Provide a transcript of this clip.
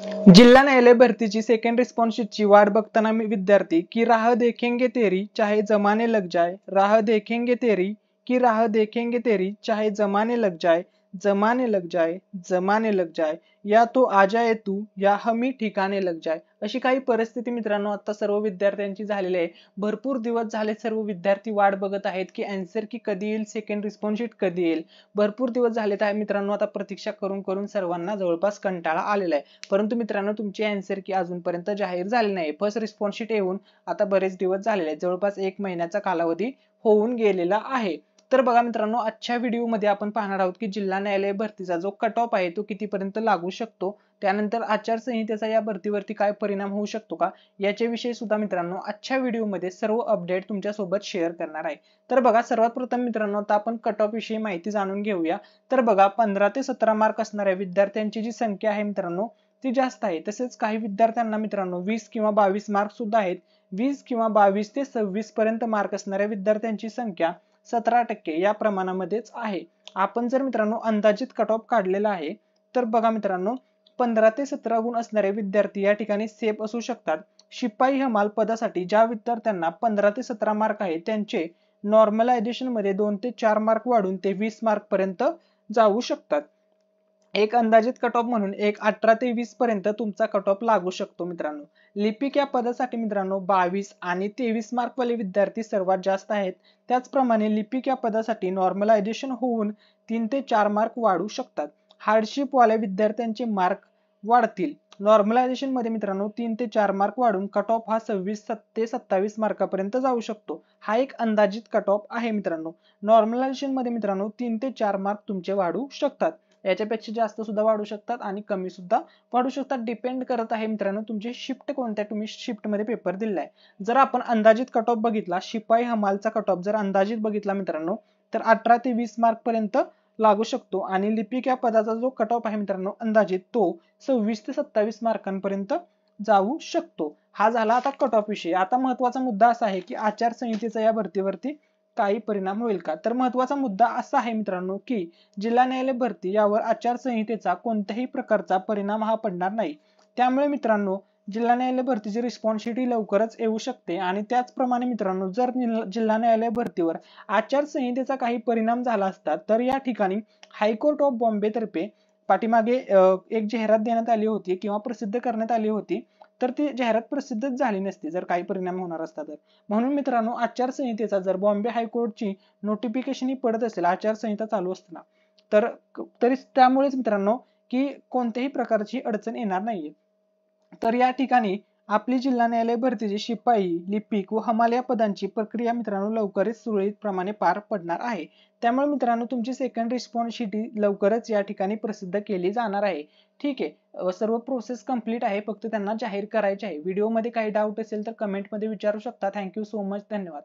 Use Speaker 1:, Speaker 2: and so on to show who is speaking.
Speaker 1: जिल्हा न्यायालय भरतीची सेकंड रिस्पॉन्स शीटची वाट बघताना विद्यार्थी की राह देखेंगे तेरी चाहे जमाने लग जाए, राह देखेंगे तेरी की राह देखेंगे तेरी चाहे जमाने लग जाए, जमाने लग जाए, जमाने लग जाए, या तो आ जाए तू या हम ही ठिकाणे लग जाए, अशी काही परिस्थिती मित्रांनो आता सर्व विद्यार्थ्यांची झालेली आहे। भरपूर दिवस झाले सर्व विद्यार्थी वाट बघत आहेत की आन्सर की कधी येईल, सेकंड रिस्पॉन्स शीट कधी येईल। भरपूर दिवस झालेत आहे मित्रांनो, आता प्रतीक्षा करून करून सर्वांना जवळपास कंटाळा आलेला आहे। परंतु मित्रांनो तुमची आन्सर की अजूनपर्यंत जाहीर झाली नाही। फर्स्ट रिस्पॉन्स शीट येऊन आता बरेच दिवस झालेले आहेत, जवळपास 1 महिन्याचा कालावधी होऊन गेलेला आहे। तर बघा मित्रांनो, आजच्या व्हिडिओ मध्ये आपण पाहणार आहोत की जिल्हा न्यायालय भरतीचा जो कट ऑफ आहे तो कितीपर्यंत लागू शकतो, त्यानंतर आचारसंहितेचा या भरतीवरती काय परिणाम होऊ शकतो का, याच्याविषयी सुद्धा मित्रांनो आजच्या व्हिडिओ मध्ये सर्व अपडेट तुमच्या सोबत शेअर करणार आहे। तर बघा, सर्वात प्रथम मित्रांनो आता आपण कट ऑफ विषयी माहिती जाणून घेऊया। तर बघा, 15 ते 17 मार्क असणाऱ्या विद्यार्थ्यांची जी संख्या आहे मित्रांनो ती जास्त आहे। तसेच काही विद्यार्थ्यांना मित्रांनो 20 किंवा 22 मार्क सुद्धा आहेत। 20 किंवा 22 ते 26 पर्यंत मार्क असणाऱ्या विद्यार्थ्यांची संख्या 17% या प्रमाणामध्येच आहे। आपण जर मित्रांनो अंदाजित कट ऑफ काढलेला आहे, तर बघा मित्रांनो 15 ते 17 गुण असणारे विद्यार्थी या ठिकाणी सेफ असू शकतात। शिपाई हमाल पदासाठी ज्या विद्यार्थ्यांना 15 ते 17 मार्क आहे त्यांचे नॉर्मलायझेशन मध्ये 2 ते 4 मार्क वाढून ते 20 मार्क पर्यंत जाऊ शकतात। एक अंदाजित कट ऑफ म्हणून एक 18 ते 20 पर्यंत तुमचा कट ऑफ लागू शकतो मित्रांनो। लिपिक या पदासाठी मित्रांनो 22 आणि 23 मार्क वाले विद्यार्थी सर्वात जास्त आहेत। त्याचप्रमाणे लिपिक या पदासाठी नॉर्मलायझेशन होऊन 3 ते 4 मार्क वाढू शकतात। हार्डशिप वाल्या विद्यार्थ्यांचे मार्क वाढतील। नॉर्मलायझेशन मध्ये मित्रांनो 3 ते 4 मार्क वाढून कट ऑफ हा 26 ते 27 मार्कापर्यंत जाऊ शकतो। हा एक अंदाजित कट ऑफ आहे मित्रांनो। नॉर्मलायझेशन मध्ये मित्रांनो 3 ते 4 मार्क तुमचे वाढू शकतात, याच्यापेक्षा जास्त सुद्धा वाढू शकतात आणि कमी सुद्धा वाढू शकतात। डिपेंड करत आहे मित्रांनो तुमची शिफ्ट कोणत्या, तुम्ही शिफ्ट मध्ये पेपर दिलाय। जर आपण अंदाजित कट ऑफ बघितला, शिपाई हमालचा कट ऑफ जर अंदाजित बघितला मित्रांनो, तर 18 ते 20 मार्क पर्यंत लागू शकतो आणि लिपिक या पदाचा जो कट ऑफ आहे मित्रांनो अंदाजित तो 26 ते 27 मार्कांपर्यंत जाऊ शकतो। हा झाला आता कट ऑफ विषयी। आता महत्त्वाचा मुद्दा असा आहे की आचारसंहितेचा या भरतीवरती काही परिणाम होईल का। तर महत्त्वाचा मुद्दा असा आहे मित्रांनो की जिल्हा न्यायालय भरती यावर आचारसंहितेचा कोणत्याही प्रकारचा परिणाम हा पडणार नाही। त्यामुळे मित्रांनो जिल्हा न्यायालय भरतीची रिस्पॉन्स शीट ही लवकरच येऊ शकते। आणि त्याचप्रमाणे मित्रांनो जर जिल्हा न्यायालय भरतीवर आचारसंहितेचा काही परिणाम झाला असता, तर या ठिकाणी हायकोर्ट ऑफ बॉम्बे तर्फे पाठीमागे एक जाहिरात देण्यात आली होती किंवा प्रसिद्ध करण्यात आली होती, तर ती जाहिरात प्रसिद्धच झाली नसती जर काही परिणाम होणार असता तर। म्हणून मित्रांनो आचारसंहितेचा जर बॉम्बे हायकोर्टची नोटिफिकेशन ही पडत असेल आचारसंहिता चालू असताना, तरी त्यामुळेच मित्रांनो की कोणत्याही प्रकारची अडचण येणार नाहीये। तर या ठिकाणी आपली जिल्हा न्यायालय भरतीची शिपाई, लिपिक व हमाल या पदांची प्रक्रिया मित्रांनो लवकरच सुरळीत प्रमाणे पार पडणार आहे। त्यामुळे मित्रांनो तुमची सेकंड रिस्पॉन्स शीट लवकरच या ठिकाणी प्रसिद्ध केली जाणार आहे। ठीक आहे, सर्व प्रोसेस कंप्लीट आहे, फक्त त्यांना जाहीर करायचे आहे। व्हिडिओ मध्ये काही डाऊट असेल तर कमेंट मध्ये विचारू शकता। थँक्यू सो मच, धन्यवाद।